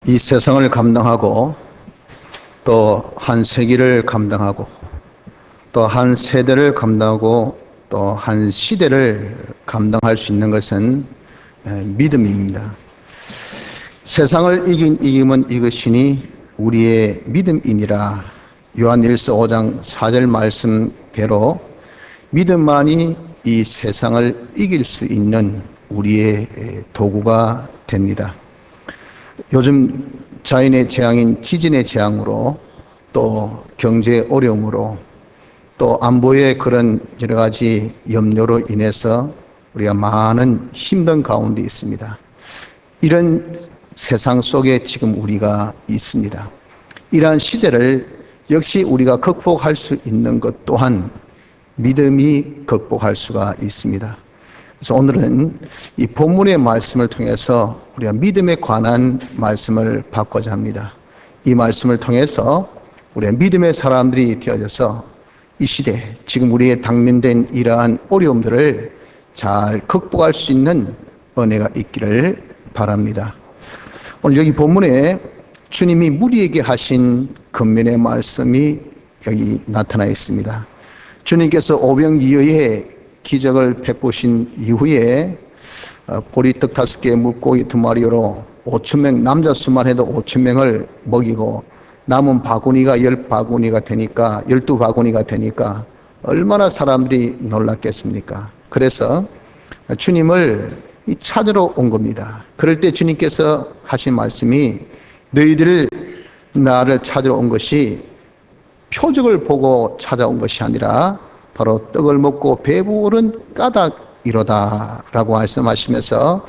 이 세상을 감당하고 또 한 세기를 감당하고 또 한 세대를 감당하고 또 한 시대를 감당할 수 있는 것은 믿음입니다. 세상을 이긴 이김은 이것이니 우리의 믿음이니라. 요한일서 5장 4절 말씀대로 믿음만이 이 세상을 이길 수 있는 우리의 도구가 됩니다. 요즘 자연의 재앙인 지진의 재앙으로 또 경제 어려움으로 또 안보의 그런 여러 가지 염려로 인해서 우리가 많은 힘든 가운데 있습니다. 이런 세상 속에 지금 우리가 있습니다. 이러한 시대를 역시 우리가 극복할 수 있는 것 또한 믿음이 극복할 수가 있습니다. 그래서 오늘은 이 본문의 말씀을 통해서 우리가 믿음에 관한 말씀을 받고자 합니다. 이 말씀을 통해서 우리가 믿음의 사람들이 되어져서 이 시대, 지금 우리의 당면된 이러한 어려움들을 잘 극복할 수 있는 은혜가 있기를 바랍니다. 오늘 여기 본문에 주님이 무리에게 하신 권면의 말씀이 여기 나타나 있습니다. 주님께서 오병이어의 기적을 베푸신 이후에 보리떡 5개, 물고기 2마리로 5,000명, 남자 수만 해도 5,000명을 먹이고 남은 바구니가 10바구니가 되니까 12바구니가 되니까 얼마나 사람들이 놀랐겠습니까? 그래서 주님을 찾으러 온 겁니다. 그럴 때 주님께서 하신 말씀이 너희들 나를 찾으러 온 것이 표적을 보고 찾아온 것이 아니라 바로 떡을 먹고 배부른 까닭이로다 라고 말씀하시면서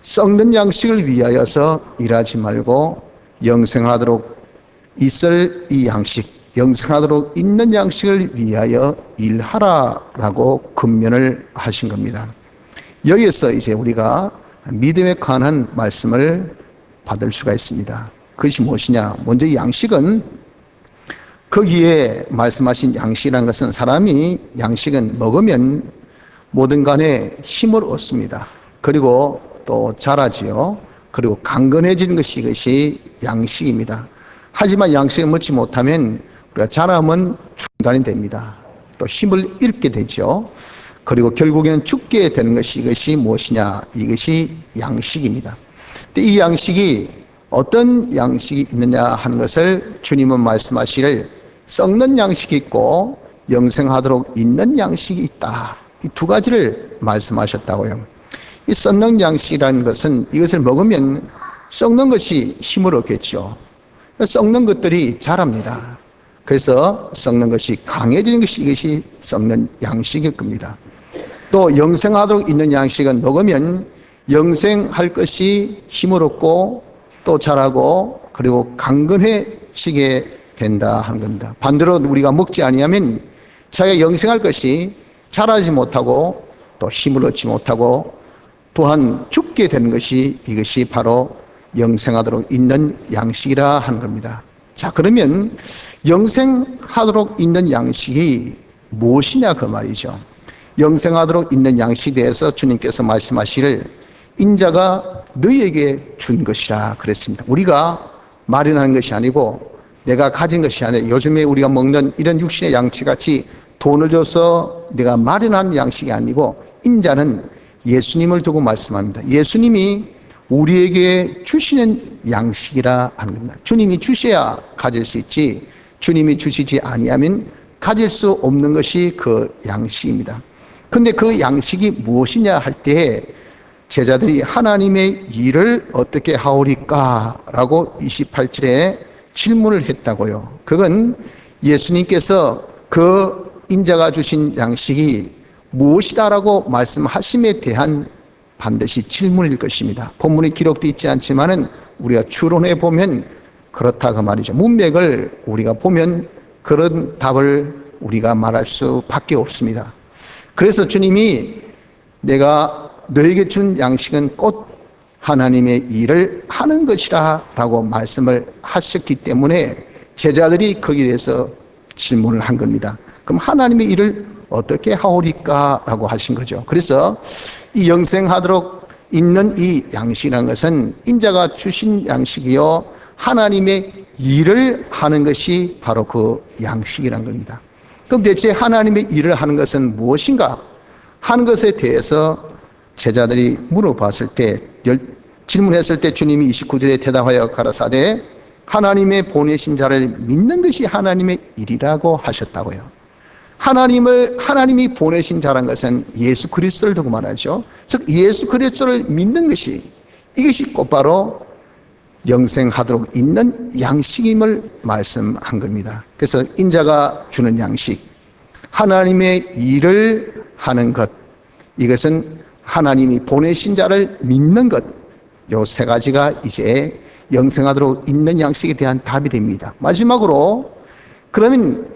썩는 양식을 위하여서 일하지 말고 영생하도록 있을 이 양식, 영생하도록 있는 양식을 위하여 일하라라고 권면을 하신 겁니다. 여기에서 이제 우리가 믿음에 관한 말씀을 받을 수가 있습니다. 그것이 무엇이냐? 먼저 이 양식은 거기에 말씀하신 양식이라는 것은 사람이 양식은 먹으면 뭐든 간에 힘을 얻습니다. 그리고 또 자라지요. 그리고 강건해지는 것이 이것이 양식입니다. 하지만 양식을 먹지 못하면 우리가 자라면 중단이 됩니다. 또 힘을 잃게 되죠. 그리고 결국에는 죽게 되는 것이 이것이 무엇이냐? 이것이 양식입니다. 근데 이 양식이 어떤 양식이 있느냐 하는 것을 주님은 말씀하시기를 썩는 양식이 있고 영생하도록 있는 양식이 있다. 이 두 가지를 말씀하셨다고요. 이 썩는 양식이라는 것은 이것을 먹으면 썩는 것이 힘을 얻겠죠. 썩는 것들이 자랍니다. 그래서 썩는 것이 강해지는 것이 이것이 썩는 양식일 겁니다. 또 영생하도록 있는 양식은 먹으면 영생할 것이 힘을 얻고 또 자라고 그리고 강건해지게 된다 하는 겁니다. 반대로 우리가 먹지 아니하면 자기가 영생할 것이 자라지 못하고 또 힘을 얻지 못하고 또한 죽게 되는 것이 이것이 바로 영생하도록 있는 양식이라 하는 겁니다. 자, 그러면 영생하도록 있는 양식이 무엇이냐 그 말이죠. 영생하도록 있는 양식에 대해서 주님께서 말씀하시기를 인자가 너희에게 준 것이라 그랬습니다. 우리가 마련하는 것이 아니고 내가 가진 것이 아니라 요즘에 우리가 먹는 이런 육신의 양식같이 돈을 줘서 내가 마련한 양식이 아니고 인자는 예수님을 두고 말씀합니다. 예수님이 우리에게 주시는 양식이라 하는 겁니다. 주님이 주셔야 가질 수 있지 주님이 주시지 아니하면 가질 수 없는 것이 그 양식입니다. 그런데 그 양식이 무엇이냐 할 때 제자들이 하나님의 일을 어떻게 하오리까? 라고 28절에 질문을 했다고요. 그건 예수님께서 그 인자가 주신 양식이 무엇이다라고 말씀하심에 대한 반드시 질문일 것입니다. 본문에 기록되어 있지 않지만은 우리가 추론해 보면 그렇다 그 말이죠. 문맥을 우리가 보면 그런 답을 우리가 말할 수밖에 없습니다. 그래서 주님이 내가 너에게 준 양식은 곧 하나님의 일을 하는 것이라 라고 말씀을 하셨기 때문에 제자들이 거기에 대해서 질문을 한 겁니다. 그럼 하나님의 일을 어떻게 하오리까? 라고 하신 거죠. 그래서 이 영생하도록 있는 이 양식이라는 것은 인자가 주신 양식이요 하나님의 일을 하는 것이 바로 그 양식이라는 겁니다. 그럼 대체 하나님의 일을 하는 것은 무엇인가 하는 것에 대해서 제자들이 물어봤을 때, 질문했을 때 주님이 29절에 대답하여 가라사대 하나님의 보내신 자를 믿는 것이 하나님의 일이라고 하셨다고요. 하나님이 보내신 자란 것은 예수 그리스도를 두고 말하죠. 즉 예수 그리스도를 믿는 것이, 이것이 곧바로 영생하도록 있는 양식임을 말씀한 겁니다. 그래서 인자가 주는 양식, 하나님의 일을 하는 것, 이것은 하나님이 보내신 자를 믿는 것, 요 세 가지가 이제 영생하도록 있는 양식에 대한 답이 됩니다. 마지막으로 그러면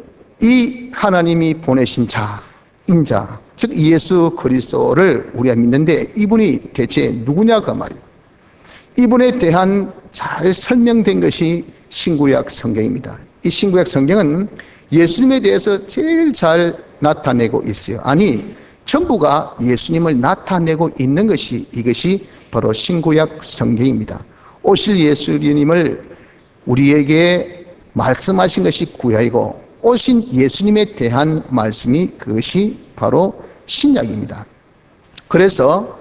이 하나님이 보내신 자, 인자, 즉 예수 그리스도를 우리가 믿는데 이분이 대체 누구냐 그 말이에요. 이분에 대한 잘 설명된 것이 신구약 성경입니다. 이 신구약 성경은 예수님에 대해서 제일 잘 나타내고 있어요. 아니, 전부가 예수님을 나타내고 있는 것이, 이것이 바로 신구약 성경입니다. 오실 예수님을 우리에게 말씀하신 것이 구약이고 오신 예수님에 대한 말씀이, 그것이 바로 신약입니다. 그래서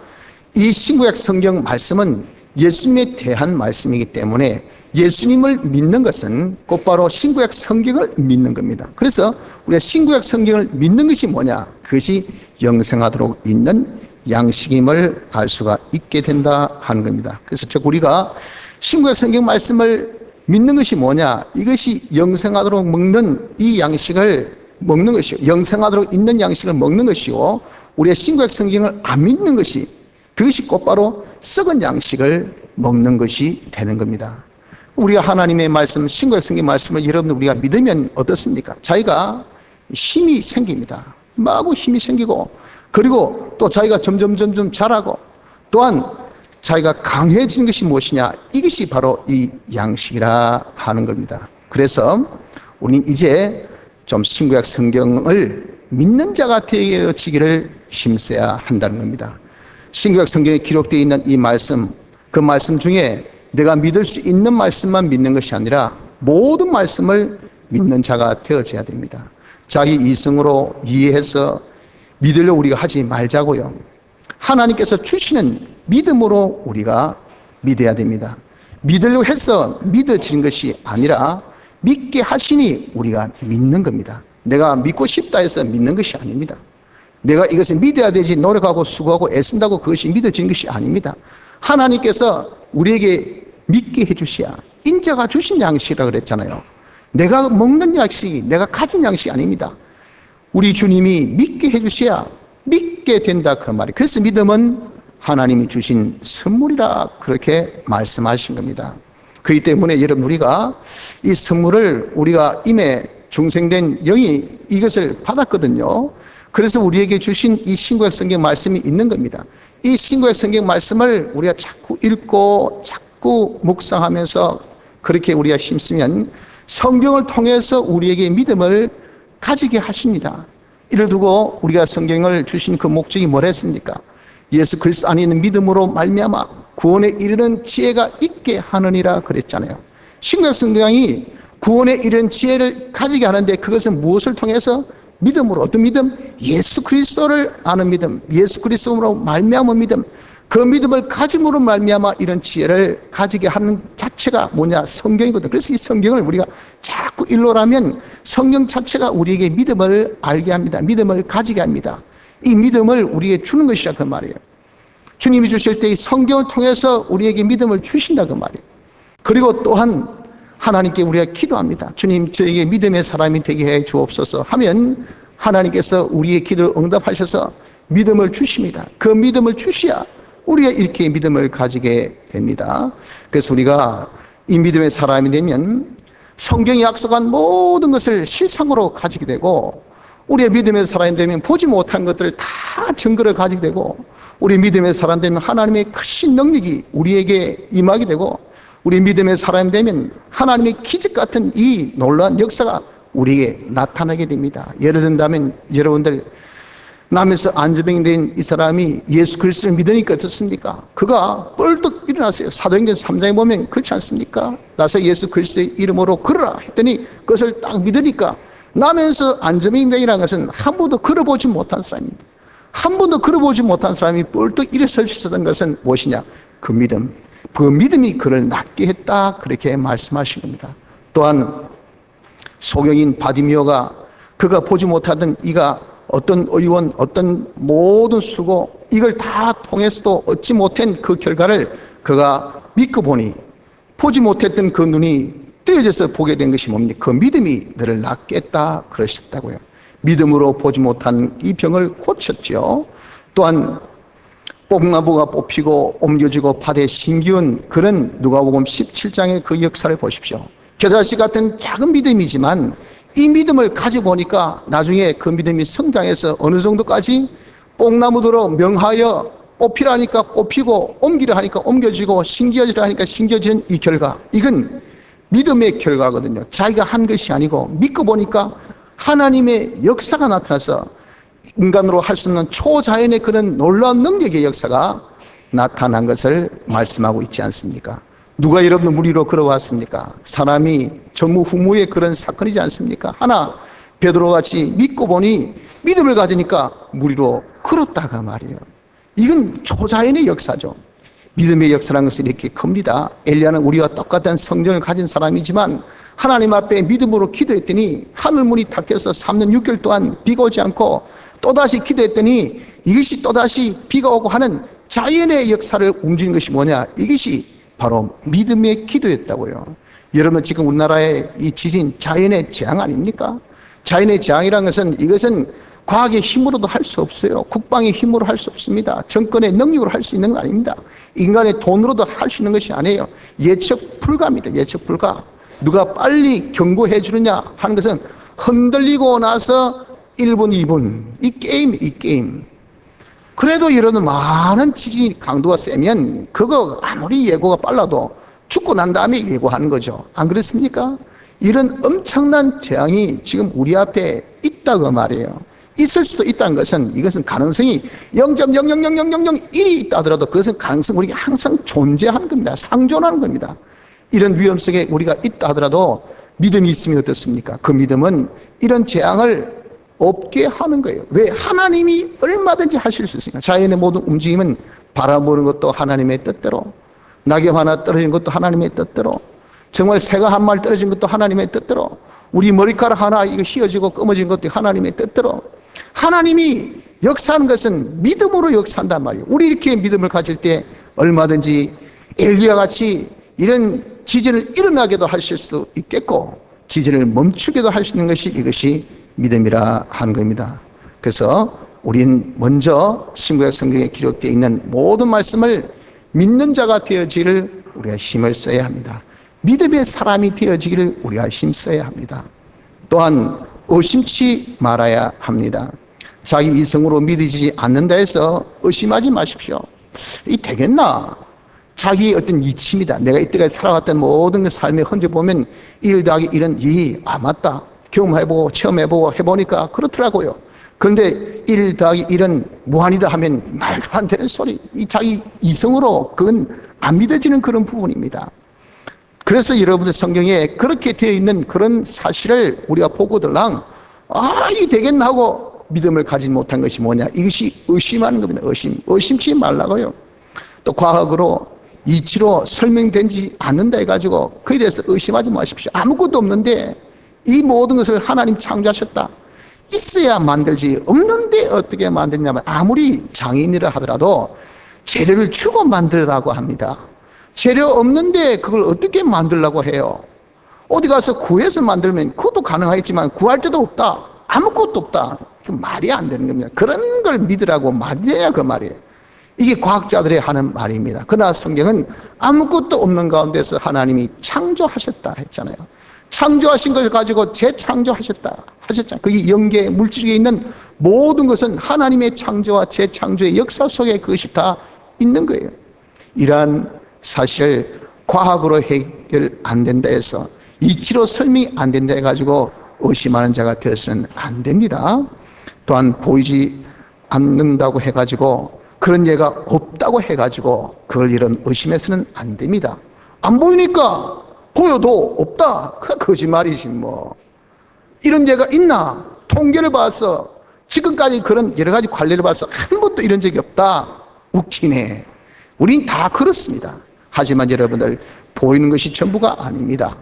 이 신구약 성경 말씀은 예수님에 대한 말씀이기 때문에 예수님을 믿는 것은 곧바로 신구약 성경을 믿는 겁니다. 그래서 우리가 신구약 성경을 믿는 것이 뭐냐? 그것이 영생하도록 있는 양식임을 알 수가 있게 된다 하는 겁니다. 그래서 즉 우리가 신구약 성경 말씀을 믿는 것이 뭐냐? 이것이 영생하도록 먹는 이 양식을 먹는 것이요, 영생하도록 있는 양식을 먹는 것이요, 우리가 신구약 성경을 안 믿는 것이, 그것이 곧바로 썩은 양식을 먹는 것이 되는 겁니다. 우리가 하나님의 말씀, 신구약 성경 말씀을 여러분들 우리가 믿으면 어떻습니까? 자기가 힘이 생깁니다. 마구 힘이 생기고, 그리고 또 자기가 점점 자라고, 또한 자기가 강해지는 것이 무엇이냐? 이것이 바로 이 양식이라 하는 겁니다. 그래서 우리는 이제 좀 신구약 성경을 믿는 자가 되어지기를 힘써야 한다는 겁니다. 신구약 성경에 기록되어 있는 이 말씀, 그 말씀 중에 내가 믿을 수 있는 말씀만 믿는 것이 아니라 모든 말씀을 믿는 자가 되어져야 됩니다. 자기 이성으로 이해해서 믿으려고 우리가 하지 말자고요. 하나님께서 주시는 믿음으로 우리가 믿어야 됩니다. 믿으려고 해서 믿어지는 것이 아니라 믿게 하시니 우리가 믿는 겁니다. 내가 믿고 싶다 해서 믿는 것이 아닙니다. 내가 이것을 믿어야 되지 노력하고 수고하고 애쓴다고 그것이 믿어지는 것이 아닙니다. 하나님께서 우리에게 믿게 해주셔야, 인자가 주신 양식이라고 그랬잖아요. 내가 먹는 양식이, 내가 가진 양식이 아닙니다. 우리 주님이 믿게 해주셔야 믿게 된다 그 말이에요. 그래서 믿음은 하나님이 주신 선물이라 그렇게 말씀하신 겁니다. 그렇기 때문에 여러분, 우리가 이 선물을, 우리가 임에 중생된 영이 이것을 받았거든요. 그래서 우리에게 주신 이 신구약 성경 말씀이 있는 겁니다. 이 신구약 성경 말씀을 우리가 자꾸 읽고 자꾸 묵상하면서 그렇게 우리가 힘쓰면 성경을 통해서 우리에게 믿음을 가지게 하십니다. 이를 두고 우리가 성경을 주신 그 목적이 뭐랬습니까? 예수 그리스도 안에 있는 믿음으로 말미암아 구원에 이르는 지혜가 있게 하느니라 그랬잖아요. 신구약 성경이 구원에 이르는 지혜를 가지게 하는데 그것은 무엇을 통해서? 믿음으로. 어떤 믿음? 예수 그리스도를 아는 믿음, 예수 그리스도로 말미암은 믿음, 그 믿음을 가짐으로 말미암아 이런 지혜를 가지게 하는 자체가 뭐냐? 성경이거든. 그래서 이 성경을 우리가 자꾸 일러라면 성경 자체가 우리에게 믿음을 알게 합니다. 믿음을 가지게 합니다. 이 믿음을 우리에게 주는 것이라 그 말이에요. 주님이 주실 때 이 성경을 통해서 우리에게 믿음을 주신다 그 말이에요. 그리고 또한 하나님께 우리가 기도합니다. 주님, 저에게 믿음의 사람이 되게 해 주옵소서 하면 하나님께서 우리의 기도를 응답하셔서 믿음을 주십니다. 그 믿음을 주셔야 우리가 이렇게 믿음을 가지게 됩니다. 그래서 우리가 이 믿음의 사람이 되면 성경이 약속한 모든 것을 실상으로 가지게 되고, 우리의 믿음의 사람이 되면 보지 못한 것들을 다 증거를 가지게 되고, 우리 믿음의 사람 되면 하나님의 크신 능력이 우리에게 임하게 되고, 우리 믿음의 사람이 되면 하나님의 기적 같은 이 놀라운 역사가 우리에게 나타나게 됩니다. 예를 든다면 여러분들 남에서 안전병이 된 이 사람이 예수 그리스도를 믿으니까 어떻습니까? 그가 뻘떡 일어났어요. 사도행전 3장에 보면 그렇지 않습니까? 나서 예수 그리스도의 이름으로 걸어라 했더니 그것을 딱 믿으니까, 남에서 안전병이라는 것은 한 번도 걸어보지 못한 사람입니다. 한 번도 걸어보지 못한 사람이 뻘떡 일어설 수 있었던 것은 무엇이냐? 그 믿음. 그 믿음이 그를 낫게 했다, 그렇게 말씀하신 겁니다. 또한 소경인 바디미오가, 그가 보지 못하던 이가 어떤 의원, 어떤 모든 수고, 이걸 다 통해서도 얻지 못한 그 결과를 그가 믿고 보니 보지 못했던 그 눈이 뜨여져서 보게 된 것이 뭡니까? 그 믿음이 너를 낫게 했다 그러셨다고요. 믿음으로 보지 못한 이 병을 고쳤죠. 또한 뽕나무가 뽑히고 옮겨지고 바다에 심기운 그런 누가복음 17장의 그 역사를 보십시오. 겨자씨 같은 작은 믿음이지만 이 믿음을 가지고 보니까 나중에 그 믿음이 성장해서 어느 정도까지, 뽕나무대로 명하여 뽑히라니까 뽑히고 옮기려 하니까 옮겨지고 심겨지려 하니까 심겨지는 이 결과, 이건 믿음의 결과거든요. 자기가 한 것이 아니고 믿고 보니까 하나님의 역사가 나타나서 인간으로 할 수 없는 초자연의 그런 놀라운 능력의 역사가 나타난 것을 말씀하고 있지 않습니까? 누가 여러분들 물 위로 걸어왔습니까? 사람이 전무후무의 그런 사건이지 않습니까? 하나 베드로같이 믿고 보니 믿음을 가지니까 물 위로 걸었다가 말이에요. 이건 초자연의 역사죠. 믿음의 역사라는 것은 이렇게 큽니다. 엘리야는 우리와 똑같은 성전을 가진 사람이지만 하나님 앞에 믿음으로 기도했더니 하늘문이 닫혀서 3년 6개월 동안 비가 오지 않고, 또다시 기도했더니 이것이 또다시 비가 오고 하는 자연의 역사를 움직이는 것이 뭐냐? 이것이 바로 믿음의 기도였다고요. 여러분, 지금 우리나라의 이 지진, 자연의 재앙 아닙니까? 자연의 재앙이라는 것은, 이것은 과학의 힘으로도 할 수 없어요. 국방의 힘으로 할 수 없습니다. 정권의 능력으로 할 수 있는 건 아닙니다. 인간의 돈으로도 할 수 있는 것이 아니에요. 예측 불가입니다. 예측 불가. 누가 빨리 경고해 주느냐 하는 것은 흔들리고 나서 1분, 2분. 이 게임. 그래도 여러분, 많은 지진 강도가 세면 그거 아무리 예고가 빨라도 죽고 난 다음에 예고하는 거죠. 안 그렇습니까? 이런 엄청난 재앙이 지금 우리 앞에 있다고 말이에요. 있을 수도 있다는 것은, 이것은 가능성이 0.0000001이 있다 하더라도 그것은 가능성, 우리가 항상 존재하는 겁니다. 상존하는 겁니다. 이런 위험성에 우리가 있다 하더라도 믿음이 있으면 어떻습니까? 그 믿음은 이런 재앙을 없게 하는 거예요. 왜? 하나님이 얼마든지 하실 수 있으니까. 자연의 모든 움직임은 바람 부는 것도 하나님의 뜻대로, 낙엽 하나 떨어진 것도 하나님의 뜻대로, 정말 새가 한 마리 떨어진 것도 하나님의 뜻대로, 우리 머리카락 하나 이거 휘어지고 검어진 것도 하나님의 뜻대로, 하나님이 역사하는 것은 믿음으로 역사한단 말이에요. 우리 이렇게 믿음을 가질 때 얼마든지 엘리야 같이 이런 지진을 일어나게도 하실 수 있겠고, 지진을 멈추게도 할 수 있는 것이 이것이 믿음이라 하는 겁니다. 그래서 우리는 먼저 신구약 성경에 기록되어 있는 모든 말씀을 믿는 자가 되어지기를 우리가 힘을 써야 합니다. 믿음의 사람이 되어지기를 우리가 힘써야 합니다. 또한 의심치 말아야 합니다. 자기 이성으로 믿어지지 않는다 해서 의심하지 마십시오. 이 되겠나? 자기의 어떤 이치입니다. 내가 이때까지 살아왔던 모든 그 삶의 흔적 보면 1 더하기 1은 맞다. 경험해보고 체험해보고 해보니까 그렇더라고요. 그런데 1 더하기 1은 무한이다 하면 말도 안 되는 소리. 이 자기 이성으로 그건 안 믿어지는 그런 부분입니다. 그래서 여러분들 성경에 그렇게 되어 있는 그런 사실을 우리가 보고들랑 이게 되겠나 하고 믿음을 가지 못한 것이 뭐냐? 이것이 의심하는 겁니다. 의심치 말라고요. 또 과학으로 이치로 설명되지 않는다 해가지고 그에 대해서 의심하지 마십시오. 아무것도 없는데 이 모든 것을 하나님 창조하셨다. 있어야 만들지 없는데 어떻게 만드냐면, 아무리 장인이라 하더라도 재료를 주고 만들라고 합니다. 재료 없는데 그걸 어떻게 만들려고 해요? 어디 가서 구해서 만들면 그것도 가능하겠지만 구할 데도 없다. 아무것도 없다. 그 말이 안 되는 겁니다. 그런 걸 믿으라고 말이냐 그 말이에요. 이게 과학자들이 하는 말입니다. 그러나 성경은 아무것도 없는 가운데서 하나님이 창조하셨다 했잖아요. 창조하신 것을 가지고 재창조하셨다 하셨잖아요. 그게 영계 물질에 있는 모든 것은 하나님의 창조와 재창조의 역사 속에 그것이 다 있는 거예요. 이러한 사실 과학으로 해결 안 된다 해서, 이치로 설명이 안 된다 해가지고 의심하는 자가 되어서는 안 됩니다. 또한 보이지 않는다고 해가지고 그런 예가 없다고 해가지고 그걸 이런 의심해서는 안 됩니다. 안 보이니까 보여도 없다. 그 거짓말이지 뭐. 이런 예가 있나? 통계를 봐서 지금까지 그런 여러 가지 관례를 봐서 한 번도 이런 적이 없다. 웃기네. 우린 다 그렇습니다. 하지만 여러분들, 보이는 것이 전부가 아닙니다.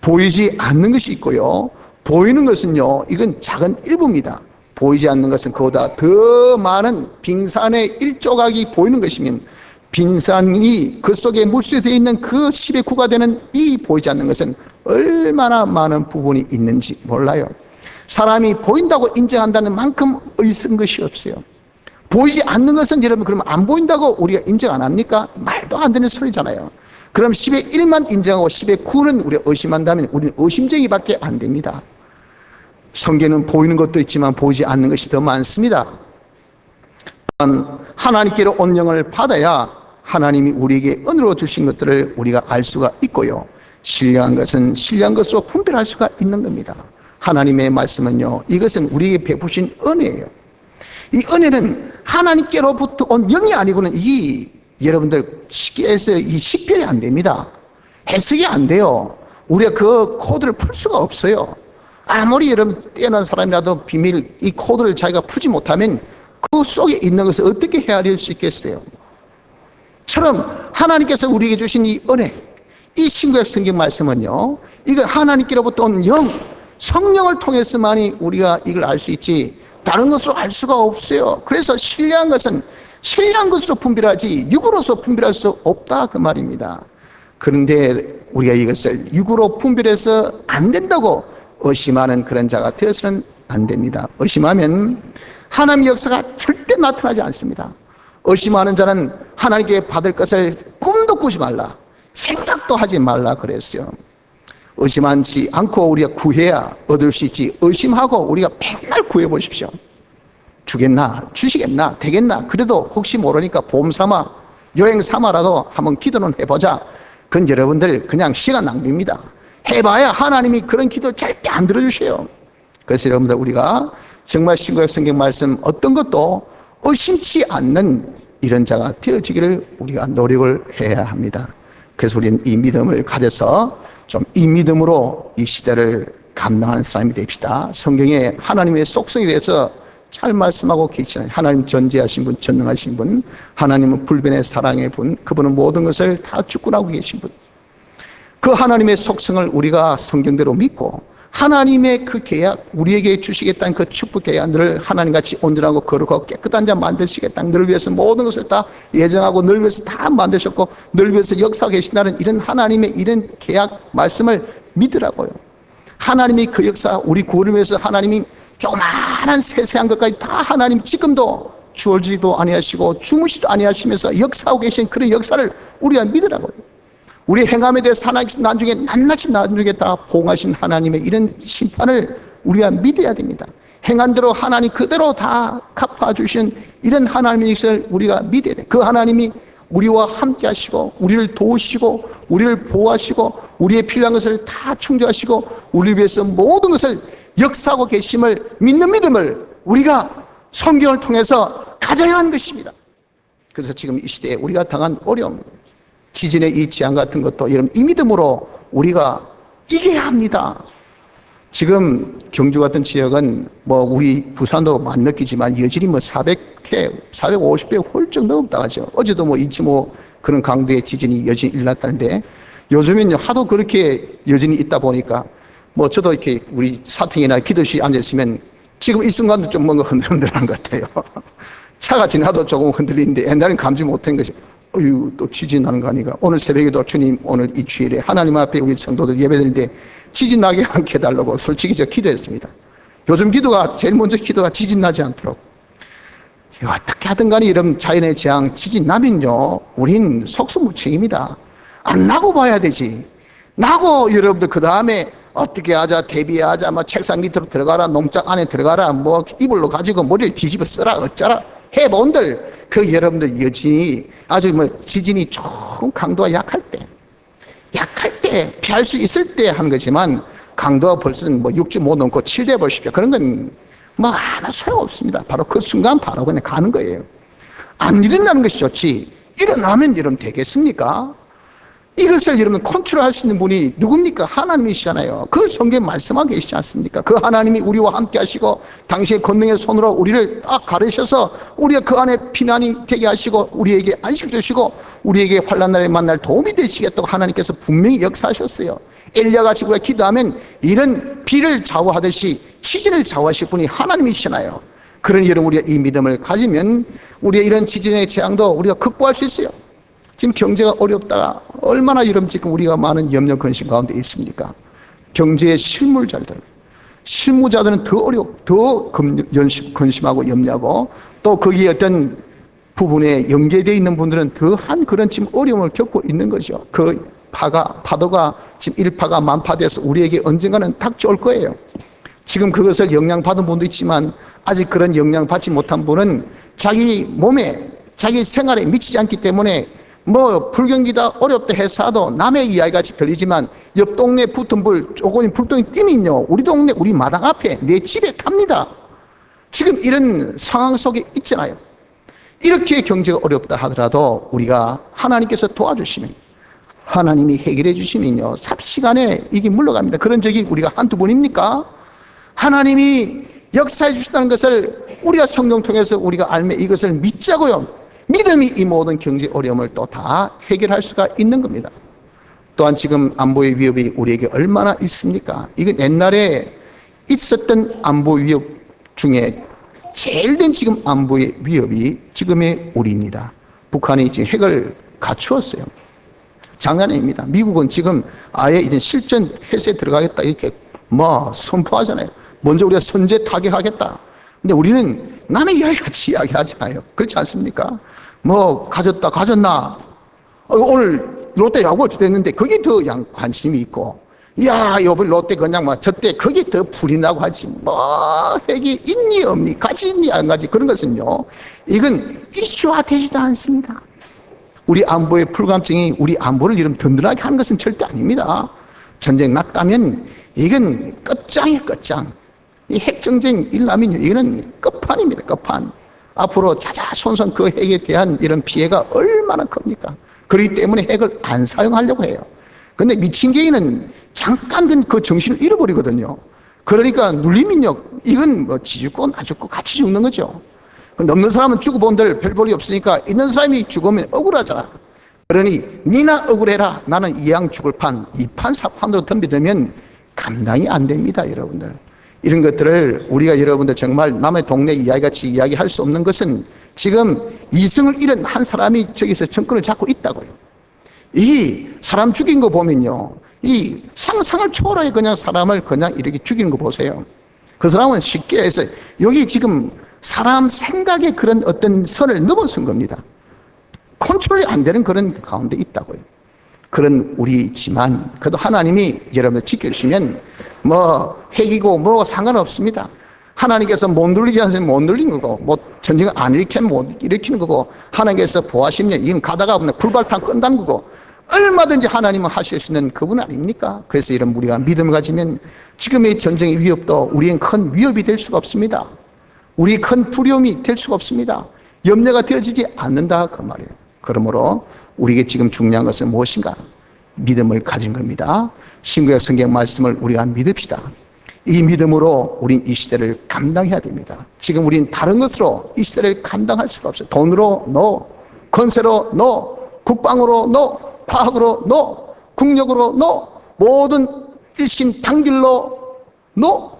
보이지 않는 것이 있고요, 보이는 것은요, 이건 작은 일부입니다. 보이지 않는 것은 그보다 더 많은 빙산의 일조각이 보이는 것이면, 빙산이 그 속에 물수에 되어 있는 그 10의 9가 되는 이 보이지 않는 것은 얼마나 많은 부분이 있는지 몰라요. 사람이 보인다고 인정한다는 만큼 어리석은 것이 없어요. 보이지 않는 것은 여러분, 그러면 안 보인다고 우리가 인정 안 합니까? 말도 안 되는 소리잖아요. 그럼 10의 1만 인정하고 10의 9는 우리가 의심한다면 우리는 의심쟁이밖에 안 됩니다. 성경은 보이는 것도 있지만 보이지 않는 것이 더 많습니다. 하나님께로 온 영을 받아야 하나님이 우리에게 은혜로 주신 것들을 우리가 알 수가 있고요, 신령한 것은 신령한 것으로 분별할 수가 있는 겁니다. 하나님의 말씀은요, 이것은 우리에게 베푸신 은혜예요. 이 은혜는 하나님께로부터 온 영이 아니고는 이 여러분들 쉽게해서 이 식별이 안 됩니다. 해석이 안 돼요. 우리가 그 코드를 풀 수가 없어요. 아무리 여러분 뛰어난 사람이라도 비밀 이 코드를 자기가 풀지 못하면 그 속에 있는 것을 어떻게 헤아릴 수 있겠어요? 처럼 하나님께서 우리에게 주신 이 은혜, 이 신구약 성경 말씀은요, 이거 하나님께로부터 온 영, 성령을 통해서만이 우리가 이걸 알 수 있지 다른 것으로 알 수가 없어요. 그래서 신령한 것은 신령한 것으로 분별하지 육으로서 분별할 수 없다, 그 말입니다. 그런데 우리가 이것을 육으로 분별해서 안 된다고 의심하는 그런 자가 되어서는 안 됩니다. 의심하면 하나님의 역사가 절대 나타나지 않습니다. 의심하는 자는 하나님께 받을 것을 꿈도 꾸지 말라, 생각도 하지 말라 그랬어요. 의심하지 않고 우리가 구해야 얻을 수 있지, 의심하고 우리가 맨날 구해보십시오. 주겠나, 주시겠나, 되겠나, 그래도 혹시 모르니까 보험 삼아, 여행 삼아라도 한번 기도는 해보자. 그건 여러분들 그냥 시간 낭비입니다. 해봐야 하나님이 그런 기도 절대 안 들어주셔요. 그래서 여러분들, 우리가 정말 신구약 성경 말씀 어떤 것도 의심치 않는 이런 자가 되어지기를 우리가 노력을 해야 합니다. 그래서 우리는 이 믿음을 가져서 좀 이 믿음으로 이 시대를 감당하는 사람이 됩시다. 성경에 하나님의 속성에 대해서 잘 말씀하고 계시잖아요. 하나님 전지하신 분, 전능하신 분, 하나님은 불변의 사랑의 분, 그분은 모든 것을 다 주권하고 계신 분. 그 하나님의 속성을 우리가 성경대로 믿고 하나님의 그 계약, 우리에게 주시겠다는 그 축복 계약, 너를 하나님같이 온전하고 거룩하고 깨끗한 자 만드시겠다, 너를 위해서 모든 것을 다 예정하고 너를 위해서 다 만드셨고 너를 위해서 역사하고 계신다는 이런 하나님의 이런 계약 말씀을 믿으라고요. 하나님이 그 역사, 우리 구원을 위해서 하나님이 조그마한 세세한 것까지 다 하나님 지금도 주어지도 아니하시고 주무시도 아니하시면서 역사하고 계신 그런 역사를 우리가 믿으라고요. 우리 행함에 대해서 하나님께서 나중에 다 보응하신 하나님의 이런 심판을 우리가 믿어야 됩니다. 행한 대로 하나님 그대로 다 갚아주신 이런 하나님의 것을 우리가 믿어야 돼요. 그 하나님이 우리와 함께 하시고 우리를 도우시고 우리를 보호하시고 우리의 필요한 것을 다 충족하시고 우리를 위해서 모든 것을 역사하고 계심을 믿는 믿음을 우리가 성경을 통해서 가져야 하는 것입니다. 그래서 지금 이 시대에 우리가 당한 어려움, 지진의 이 재앙 같은 것도 여러분 이 믿음으로 우리가 이겨야 합니다. 지금 경주 같은 지역은 뭐 우리 부산도 많이 느끼지만 여전히 뭐 400회, 450회 훌쩍 넘었다 하죠. 어제도 뭐 2.5 그런 강도의 지진이 여전히 일어났다는데 요즘은 하도 그렇게 여전히 있다 보니까 뭐 저도 이렇게 우리 사택이나 기도실에 앉아있으면 지금 이 순간도 좀 뭔가 흔들흔들한 것 같아요. 차가 지나도 조금 흔들리는데 옛날엔 감지 못한 것이 어휴, 또 지진 나는 거 아닌가. 오늘 새벽에도 주님, 오늘 이 주일에 하나님 앞에 우리 성도들 예배드리는데 지진 나게 않게 해달라고 솔직히 제가 기도했습니다. 요즘 기도가 제일 먼저 기도가 지진 나지 않도록. 어떻게 하든 간에 이런 자연의 재앙, 지진 나면요, 우린 속수무책입니다. 안 나고 봐야 되지. 나고 여러분들 그 다음에 어떻게 하자, 대비하자, 뭐 책상 밑으로 들어가라, 농장 안에 들어가라, 뭐 이불로 가지고 머리를 뒤집어 쓰라, 어쩌라 해본들 그 여러분들 여진이 아주 뭐 지진이 조금 강도가 약할 때 피할 수 있을 때 하는 거지만 강도가 벌써 뭐 6.5 넘고 7돼 보십시오. 그런 건 뭐 아무 소용없습니다. 바로 그 순간 바로 그냥 가는 거예요. 안 일어나는 것이 좋지 일어나면 여러분 되겠습니까? 이것을 여러분 컨트롤할 수 있는 분이 누굽니까? 하나님이시잖아요. 그걸 성경에 말씀하고 계시지 않습니까? 그 하나님이 우리와 함께 하시고 당신의 권능의 손으로 우리를 딱 가르셔서 우리가 그 안에 피난이 되게 하시고 우리에게 안식 주시고 우리에게 환난 날에 만날 도움이 되시겠다고 하나님께서 분명히 역사하셨어요. 엘리야같이 우리가 기도하면 이런 비를 좌우하듯이 지진을 좌우하실 분이 하나님이시잖아요. 그러니 여러분 우리가 이 믿음을 가지면 우리의 이런 지진의 재앙도 우리가 극복할 수 있어요. 지금 경제가 어렵다. 얼마나 여러분 지금 우리가 많은 염려 근심 가운데 있습니까? 경제의 실무자들은 더 근심하고 염려하고 또 거기에 어떤 부분에 연계되어 있는 분들은 더한 그런 지금 어려움을 겪고 있는 거죠. 그 파도가 지금 일파가 만파돼서 우리에게 언젠가는 닥쳐올 거예요. 지금 그것을 영향받은 분도 있지만 아직 그런 영향받지 못한 분은 자기 몸에 자기 생활에 미치지 않기 때문에 뭐 불경기다 어렵다 해서도 남의 이야기같이 들리지만 옆 동네 붙은 불 조금 불똥이 뛰면요 우리 동네 우리 마당 앞에 내 집에 탑니다. 지금 이런 상황 속에 있잖아요. 이렇게 경제가 어렵다 하더라도 우리가 하나님께서 도와주시면 하나님이 해결해 주시면요 삽시간에 이게 물러갑니다. 그런 적이 우리가 한두 번입니까? 하나님이 역사해 주신다는 것을 우리가 성경 통해서 우리가 알면 이것을 믿자고요. 믿음이 이 모든 경제 어려움을 또 다 해결할 수가 있는 겁니다. 또한 지금 안보의 위협이 우리에게 얼마나 있습니까? 이건 옛날에 있었던 안보 위협 중에 제일 된 지금 안보의 위협이 지금의 우리입니다. 북한이 지금 핵을 갖추었어요. 장난이 아닙니다. 미국은 지금 아예 이제 실전 태세에 들어가겠다 이렇게 뭐 선포하잖아요. 먼저 우리가 선제 타격하겠다. 근데 우리는 남의 이야기 같이 이야기하잖아요. 그렇지 않습니까? 뭐 가졌나? 오늘 롯데 야구가 됐는데 거기 더 관심이 있고, 야 이번 롯데 그냥 막 저때 거기 더 불이 나고 하지. 뭐 핵이 있니 없니, 가지 있니 안 가지 그런 것은요. 이건 이슈화 되지도 않습니다. 우리 안보의 불감증이 우리 안보를 이런 든든하게 하는 것은 절대 아닙니다. 전쟁 났다면 이건 끝장이에요, 끝장. 이 핵전쟁 일라면요, 이거는 끝판입니다, 끝판. 앞으로 자자손손 그 핵에 대한 이런 피해가 얼마나 큽니까? 그렇기 때문에 핵을 안 사용하려고 해요. 근데 미친 개인은 잠깐 그 정신을 잃어버리거든요. 그러니까 눌리면요, 이건 뭐 지 죽고 나 죽고 같이 죽는 거죠. 없는 사람은 죽어본들 별 볼이 없으니까 있는 사람이 죽으면 억울하잖아. 그러니 니나 억울해라. 나는 이왕 죽을 판, 이판 사판으로 덤비되면 감당이 안 됩니다, 여러분들. 이런 것들을 우리가 여러분들 정말 남의 동네 이야기같이 이야기할 수 없는 것은 지금 이승을 잃은 한 사람이 저기서 정권을 잡고 있다고요. 이 사람 죽인 거 보면요, 이 상상을 초월하게 그냥 사람을 그냥 이렇게 죽이는 거 보세요. 그 사람은 쉽게 해서 여기 지금 사람 생각의 그런 어떤 선을 넘어선 겁니다. 컨트롤이 안 되는 그런 가운데 있다고요. 그런 우리지만 그래도 하나님이 여러분을 지켜주시면 뭐 핵이고 뭐 상관없습니다. 하나님께서 못 눌리게 하시면 못 눌리는 거고, 뭐 전쟁을 안 일으키면 못 일으키는 거고, 하나님께서 보하시면 이건 가다가 불발탄 끈다는 거고, 얼마든지 하나님은 하실 수 있는 그분 아닙니까? 그래서 이런 우리가 믿음을 가지면 지금의 전쟁의 위협도 우리엔 큰 위협이 될 수가 없습니다. 우리의 큰 두려움이 될 수가 없습니다. 염려가 되어지지 않는다 그 말이에요. 그러므로 우리에게 지금 중요한 것은 무엇인가? 믿음을 가진 겁니다. 신구약 성경 말씀을 우리가 믿읍시다. 이 믿음으로 우린 이 시대를 감당해야 됩니다. 지금 우린 다른 것으로 이 시대를 감당할 수가 없어요. 돈으로 노, 건세로 노, 국방으로 노, 과학으로 노, 국력으로 노, 모든 일심단결로 노.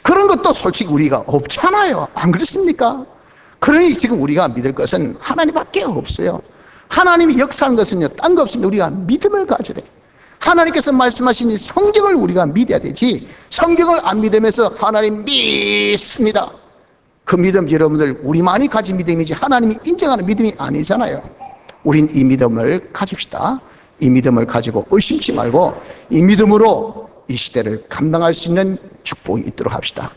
그런 것도 솔직히 우리가 없잖아요. 안 그렇습니까? 그러니 지금 우리가 믿을 것은 하나님밖에 없어요. 하나님이 역사하는 것은요, 딴 거 없습니다. 우리가 믿음을 가져야 돼요. 하나님께서 말씀하신 이 성경을 우리가 믿어야 되지, 성경을 안 믿으면서 하나님 믿습니다. 그 믿음 여러분들 우리만이 가진 믿음이지 하나님이 인정하는 믿음이 아니잖아요. 우린 이 믿음을 가집시다. 이 믿음을 가지고 의심치 말고 이 믿음으로 이 시대를 감당할 수 있는 축복이 있도록 합시다.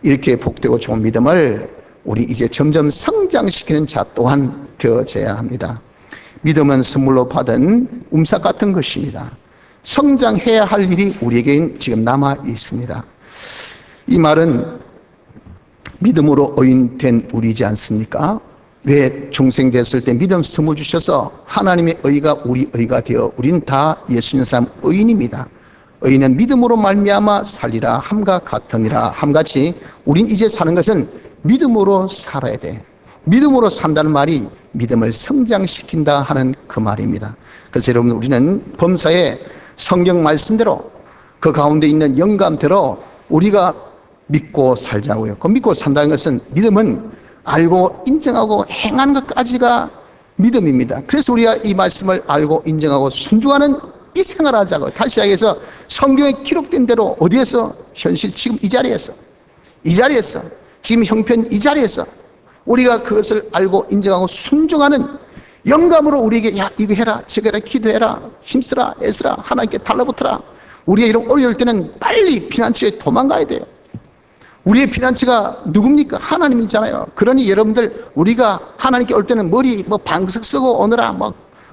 이렇게 복되고 좋은 믿음을 우리 이제 점점 성장시키는 자 또한 되어져야 합니다. 믿음은 선물로 받은 움삭 같은 것입니다. 성장해야 할 일이 우리에겐 지금 남아 있습니다. 이 말은 믿음으로 의인된 우리이지 않습니까? 왜 중생 됐을 때 믿음 선물 주셔서 하나님의 의가 우리 의가 되어 우리는 다 예수 믿는 사람 의인입니다. 의인은 믿음으로 말미암아 살리라 함과 같으니라. 함같이 우린 이제 사는 것은 믿음으로 살아야 돼. 믿음으로 산다는 말이 믿음을 성장시킨다 하는 그 말입니다. 그래서 여러분, 우리는 범사에 성경 말씀대로 그 가운데 있는 영감대로 우리가 믿고 살자고요. 그 믿고 산다는 것은, 믿음은 알고 인정하고 행하는 것까지가 믿음입니다. 그래서 우리가 이 말씀을 알고 인정하고 순종하는 이 생활을 하자고요. 다시 이야기해서 성경에 기록된 대로 어디에서? 현실 지금 이 자리에서 지금 형편 이 자리에서 우리가 그것을 알고 인정하고 순종하는 영감으로 우리에게, 야 이거 해라 저거 해라 기도해라 힘쓰라 애쓰라 하나님께 달라붙어라. 우리가 이런 어려울 때는 빨리 피난처에 도망가야 돼요. 우리의 피난처가 누굽니까? 하나님이잖아요. 그러니 여러분들, 우리가 하나님께 올 때는 머리 방석 쓰고 오느라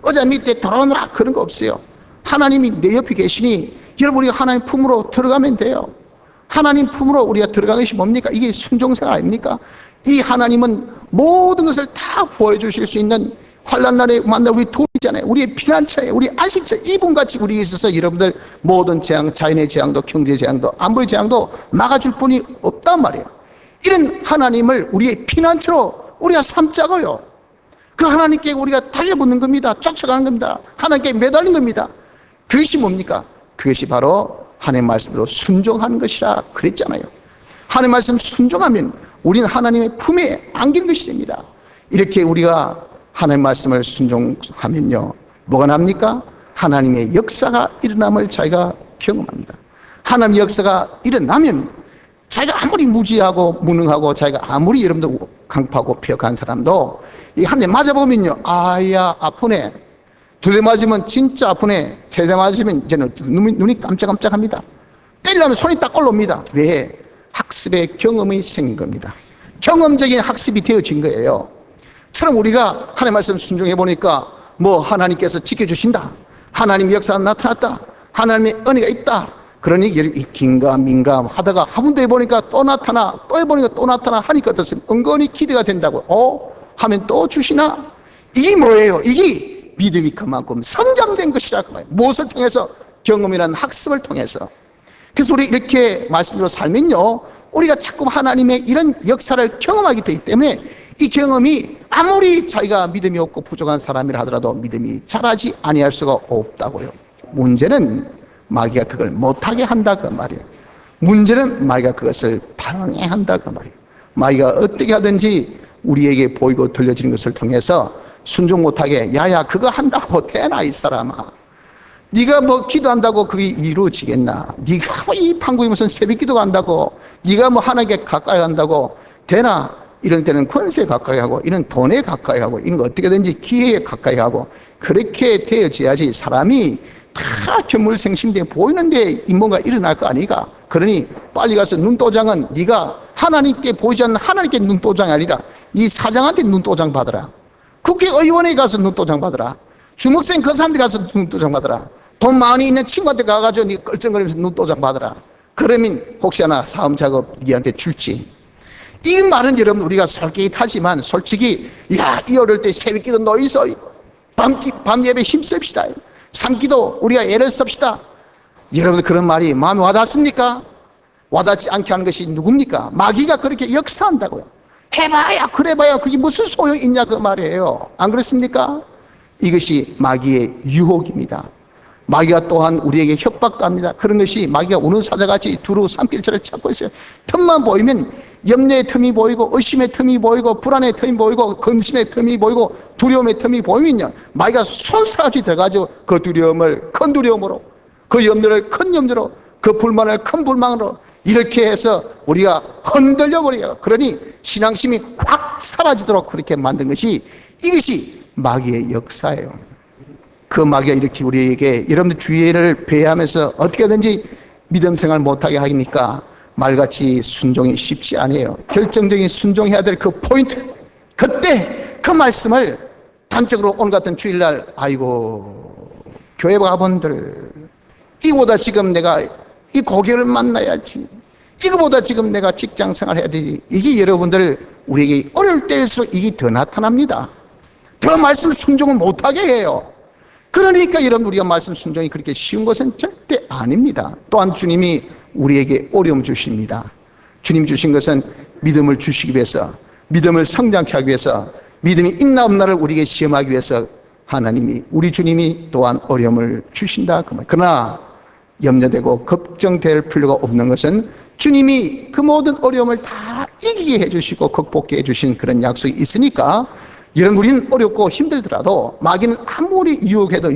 의자 밑에 돌아오느라 그런 거 없어요. 하나님이 내 옆에 계시니 여러분, 우리가 하나님 품으로 들어가면 돼요. 하나님 품으로 우리가 들어가는 것이 뭡니까? 이게 순종생활 아닙니까? 이 하나님은 모든 것을 다 보여주실 수 있는, 환난 날에 만날 우리 도움이잖아요. 우리의 피난처에, 우리 아시죠? 이분같이 우리에게 있어서 여러분들 모든 재앙, 자연의 재앙도 경제 재앙도 안보의 재앙도 막아줄 분이 없단 말이에요. 이런 하나님을 우리의 피난처로 우리가 삼자고요. 그 하나님께 우리가 달려붙는 겁니다. 쫓아가는 겁니다. 하나님께 매달린 겁니다. 그것이 뭡니까? 그것이 바로 하나님의 말씀으로 순종하는 것이라 그랬잖아요. 하나님의 말씀 순종하면 우리는 하나님의 품에 안기는 것이 됩니다. 이렇게 우리가 하나님의 말씀을 순종하면요, 뭐가 납니까? 하나님의 역사가 일어남을 자기가 경험합니다. 하나님의 역사가 일어나면 자기가 아무리 무지하고 무능하고 자기가 아무리 여러분들 강파고 폐역한 사람도 이 한 대 맞아보면요, 아야 아프네. 두 대 맞으면 진짜 아프네. 세 대 맞으면 이제는 눈이 깜짝깜짝합니다. 때리려면 손이 딱 올라옵니다. 왜? 학습의 경험이 생긴 겁니다. 경험적인 학습이 되어진 거예요. 처럼 우리가 하나님 말씀 순종해 보니까 하나님께서 지켜주신다, 하나님의 역사가 나타났다, 하나님의 은혜가 있다. 그러니 이 긴가민가 하다가 한 번 더 해보니까 또 나타나, 또 해보니까 또 나타나 하니까 어떻습니까? 은근히 기대가 된다고. 하면 또 주시나? 이게 뭐예요? 이게 믿음이 그만큼 성장된 것이라 그 말이에요. 무엇을 통해서? 경험이라는 학습을 통해서. 그래서 우리 이렇게 말씀대로 살면요, 우리가 자꾸 하나님의 이런 역사를 경험하게 되기 때문에 이 경험이 아무리 자기가 믿음이 없고 부족한 사람이라 하더라도 믿음이 자라지 아니할 수가 없다고요. 문제는 마귀가 그걸 못하게 한다 그 말이에요. 문제는 마귀가 그것을 방해한다 그 말이에요. 마귀가 어떻게 하든지 우리에게 보이고 들려지는 것을 통해서 순종 못하게, 야야 그거 한다고 되나 이 사람아, 네가 기도한다고 그게 이루어지겠나, 네가 이 판국에 무슨 새벽 기도가 한다고, 네가 하나님께 가까이 한다고 되나. 이런 때는 권세에 가까이 하고, 이런 돈에 가까이 하고, 이런 거 어떻게든지 기회에 가까이 하고, 그렇게 되어져야지 사람이 다 견물생심돼 보이는데 뭔가 일어날 거 아니가. 그러니 빨리 가서 눈도장은 네가 하나님께 보이지 않는 하나님께 눈도장이 아니라 네 사장한테 눈도장 받으라. 국회의원에 가서 눈도장 받으라. 주먹생 그 사람한테 가서 눈도장 받으라. 돈 많이 있는 친구한테 가가지고 네 끌정거리면서 눈도장 받으라. 그러면 혹시나 사업 작업 네한테 줄지. 이 말은 여러분 우리가 솔깃하지만 솔직히, 이 어릴 때 새벽기도 놓이소, 밤 예배 힘씁시다, 삼기도 우리가 애를 씁시다. 여러분들 그런 말이 마음에 와닿습니까? 와닿지 않게 하는 것이 누굽니까? 마귀가 그렇게 역사한다고요. 해봐야 그래봐야 그게 무슨 소용이 있냐 그 말이에요. 안 그렇습니까? 이것이 마귀의 유혹입니다. 마귀가 또한 우리에게 협박도 합니다. 그런 것이 마귀가 우는 사자같이 두루 삼킬처를 찾고 있어요. 틈만 보이면 염려의 틈이 보이고 의심의 틈이 보이고 불안의 틈이 보이고 근심의 틈이 보이고 두려움의 틈이 보이면요, 마귀가 손살같이 들어가지고 그 두려움을 큰 두려움으로, 그 염려를 큰 염려로, 그 불만을 큰 불만으로 이렇게 해서 우리가 흔들려 버려요. 그러니 신앙심이 확 사라지도록 그렇게 만든 것이, 이것이 마귀의 역사예요. 그 마귀가 이렇게 우리에게, 여러분들 주의를 배회하면서 어떻게든지 믿음 생활 못하게 하니까 말같이 순종이 쉽지 않아요. 결정적인 순종해야 될 그 포인트, 그때 그 말씀을 단적으로 오늘 같은 주일날, 아이고 교회 가본들 이보다 지금 내가 이 고개를 만나야지, 이거보다 지금 내가 직장 생활 해야 되지. 이게 여러분들 우리에게 어려울 때일수록 이게 더 나타납니다. 더 말씀 순종을 못하게 해요. 그러니까 여러분 우리가 말씀 순종이 그렇게 쉬운 것은 절대 아닙니다. 또한 주님이 우리에게 어려움 주십니다. 주님 주신 것은 믿음을 주시기 위해서, 믿음을 성장케 하기 위해서, 믿음이 있나 없나를 우리에게 시험하기 위해서 하나님이, 우리 주님이 또한 어려움을 주신다 그 말. 그러나 염려되고 걱정될 필요가 없는 것은 주님이 그 모든 어려움을 다 이기게 해주시고 극복해 해주신 그런 약속이 있으니까, 여러분 우리는 어렵고 힘들더라도 마귀는 아무리 유혹해도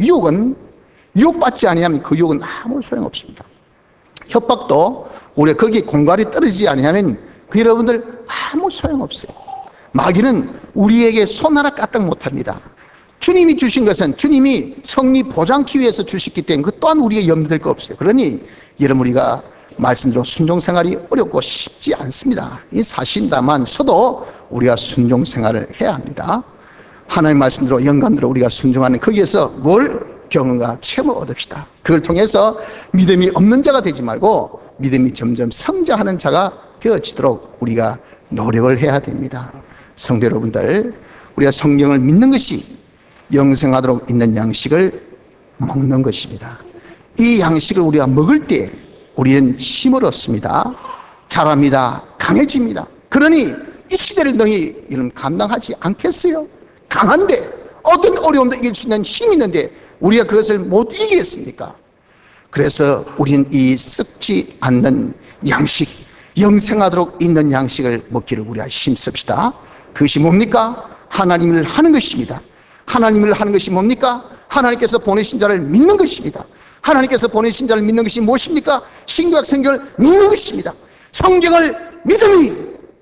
유혹받지 아니하면 그 유혹은 아무 소용없습니다. 협박도 우리가 거기에 공갈이 떨어지지 아니하면 그 여러분들 아무 소용없어요. 마귀는 우리에게 손 하나 까딱 못합니다. 주님이 주신 것은 주님이 성리 보장하기 위해서 주셨기 때문에 그 또한 우리에게 염려될 거 없어요. 그러니 여러분 우리가 말씀대로 순종생활이 어렵고 쉽지 않습니다. 이 사실다만서도 우리가 순종생활을 해야 합니다. 하나님 말씀대로 영감대로 우리가 순종하는 거기에서 뭘 경험과 체험을 얻읍시다. 그걸 통해서 믿음이 없는 자가 되지 말고 믿음이 점점 성장하는 자가 되어지도록 우리가 노력을 해야 됩니다. 성도 여러분들, 우리가 성경을 믿는 것이 영생하도록 있는 양식을 먹는 것입니다. 이 양식을 우리가 먹을 때 우리는 힘을 얻습니다. 자랍니다. 강해집니다. 그러니 이 시대를 너희 여러분 감당하지 않겠어요? 강한데, 어떤 어려움도 이길 수 있는 힘이 있는데 우리가 그것을 못 이기겠습니까? 그래서 우리는 이 썩지 않는 양식, 영생하도록 있는 양식을 먹기를 우리가 힘씁시다. 그것이 뭡니까? 하나님을 하는 것입니다. 하나님을 하는 것이 뭡니까? 하나님께서 보내신 자를 믿는 것입니다. 하나님께서 보내신 자를 믿는 것이 무엇입니까? 신구약 성경을 믿는 것입니다. 성경을 믿음이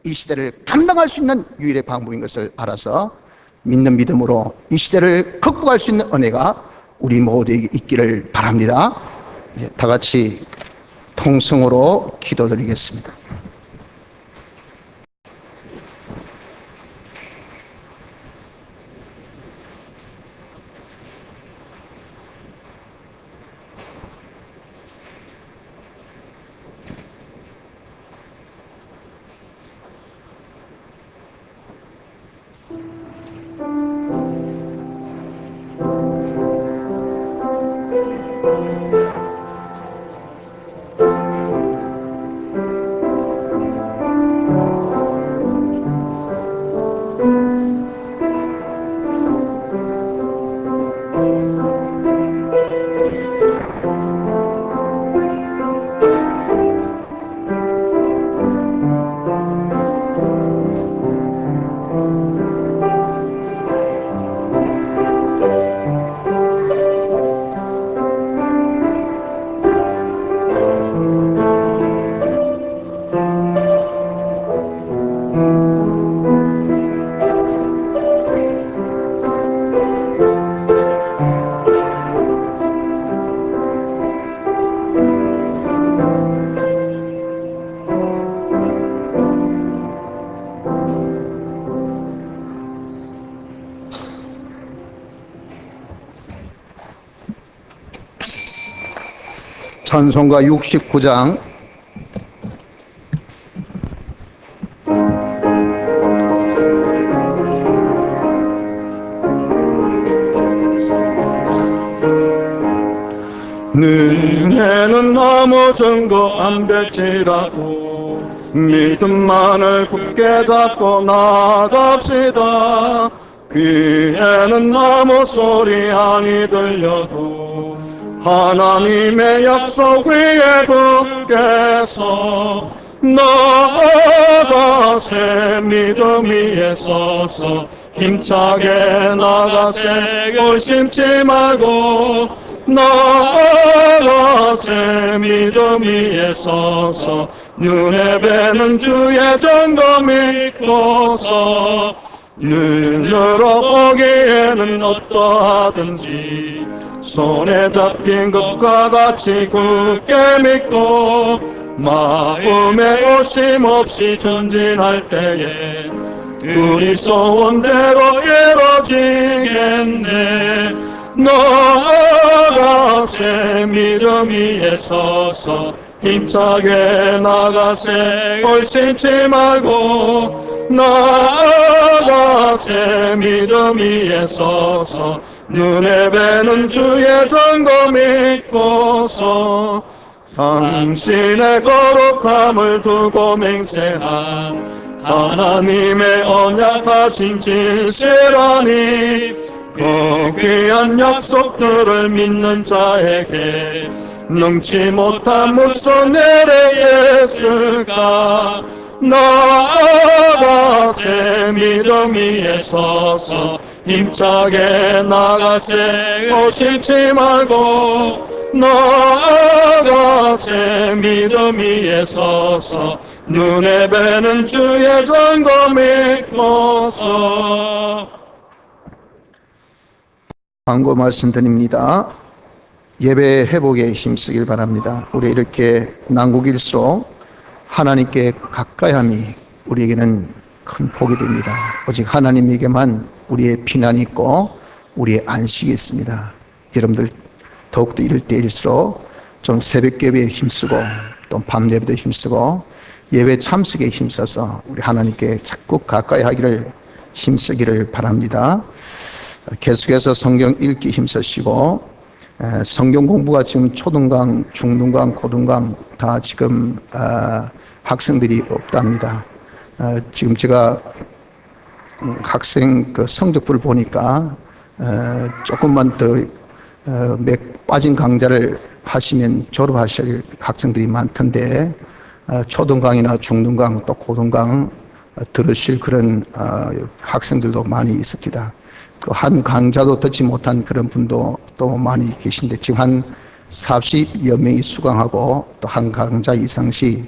이 시대를 감당할 수 있는 유일의 방법인 것을 알아서 믿는 믿음으로 이 시대를 극복할 수 있는 은혜가 우리 모두에게 있기를 바랍니다. 다 같이 통성으로 기도드리겠습니다. 찬송가 69장 능해는 넘어진 거 안 될지라도 믿음만을 굳게 잡고 나갑시다. 귀에는 아무 소리 아니 들려도 하나님의 약속 위에 굳게 서 나아가세. 믿음 위에 서서 힘차게 나가세. 의심치 말고 나아가세. 믿음 위에 서서 눈에 뵈는 주의 점검 믿고서 눈으로 보기에는 어떠하든지 손에 잡힌 것과 같이 굳게 믿고 마음에 오심 없이 전진할 때에 우리 소원대로 이루어지겠네. 나아가세. 믿음 위에 서서 힘차게 나가세 얼씬치 말고 나아가세 믿음 위에 서서 눈에 뵈는 주의 전거 믿고서 당신의 거룩함을 두고 맹세한 하나님의 언약하신 진실하니 그 귀한 약속들을 믿는 자에게 능치 못한 무슨 일이 있을까 나아가세 믿음 위에 서서 힘차게 나가세 오실지 말고 나아가세 믿음 위에 서서 눈에 뵈는 주의 전거 믿고서. 광고 말씀드립니다. 예배 회복에 힘쓰길 바랍니다. 우리 이렇게 난국일수록 하나님께 가까이함이 우리에게는 큰 복이 됩니다. 오직 하나님에게만 우리의 피난이 있고 우리의 안식이 있습니다. 여러분들 더욱더 이럴 때일수록 좀 새벽 예배에 힘쓰고 또 밤 예배도 힘쓰고 예배 참석에 힘써서 우리 하나님께 자꾸 가까이 하기를 힘쓰기를 바랍니다. 계속해서 성경 읽기 힘쓰시고 성경 공부가 지금 초등강, 중등강, 고등강 다 지금 학생들이 없답니다. 지금 제가 학생 그 성적표를 보니까 조금만 더 빠진 강좌를 하시면 졸업하실 학생들이 많던데 초등강이나 중등강 또 고등강 들으실 그런 학생들도 많이 있습니다. 그 한 강좌도 듣지 못한 그런 분도 또 많이 계신데 지금 한 40여 명이 수강하고 또 한 강좌 이상씩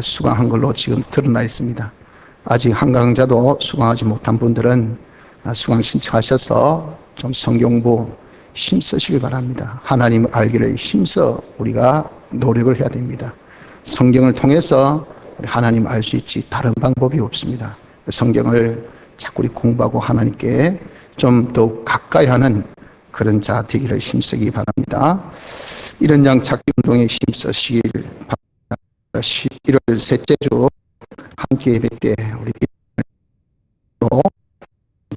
수강한 걸로 지금 드러나 있습니다. 아직 한 강좌도 수강하지 못한 분들은 수강 신청하셔서 좀 성경부 힘쓰시길 바랍니다. 하나님을 알기를 힘써 우리가 노력을 해야 됩니다. 성경을 통해서 하나님 알 수 있지 다른 방법이 없습니다. 성경을 자꾸 공부하고 하나님께 좀 더 가까이 하는 그런 자 되기를 힘쓰기 바랍니다. 이런 양 찾기 운동에 힘쓰시길 바랍니다. 11월 셋째 주 함께 예배 때 우리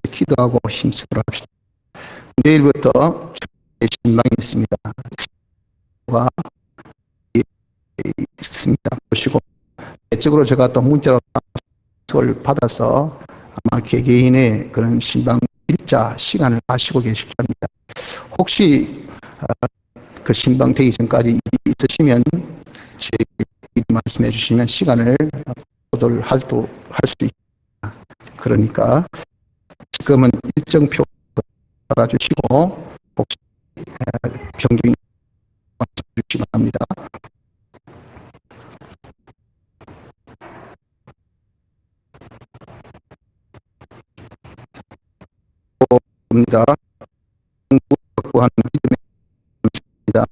기도하고 힘쓰도록 합시다. 내일부터 주의 신방이 있습니다. 있습니다. 보시고 내적으로 제가 또 문자로 받아서 아마 개개인의 그런 신방 일자 시간을 아시고 계실 겁니다. 혹시 그 신방 되기 전까지 일이 있으시면 저에게 말씀해 주시면 시간을 보도를 할 수 있습니다. 그러니까 지금은 일정표 받아주시고 혹시 변경이 주시기 바랍니다. 입니다. 확보하는 믿음의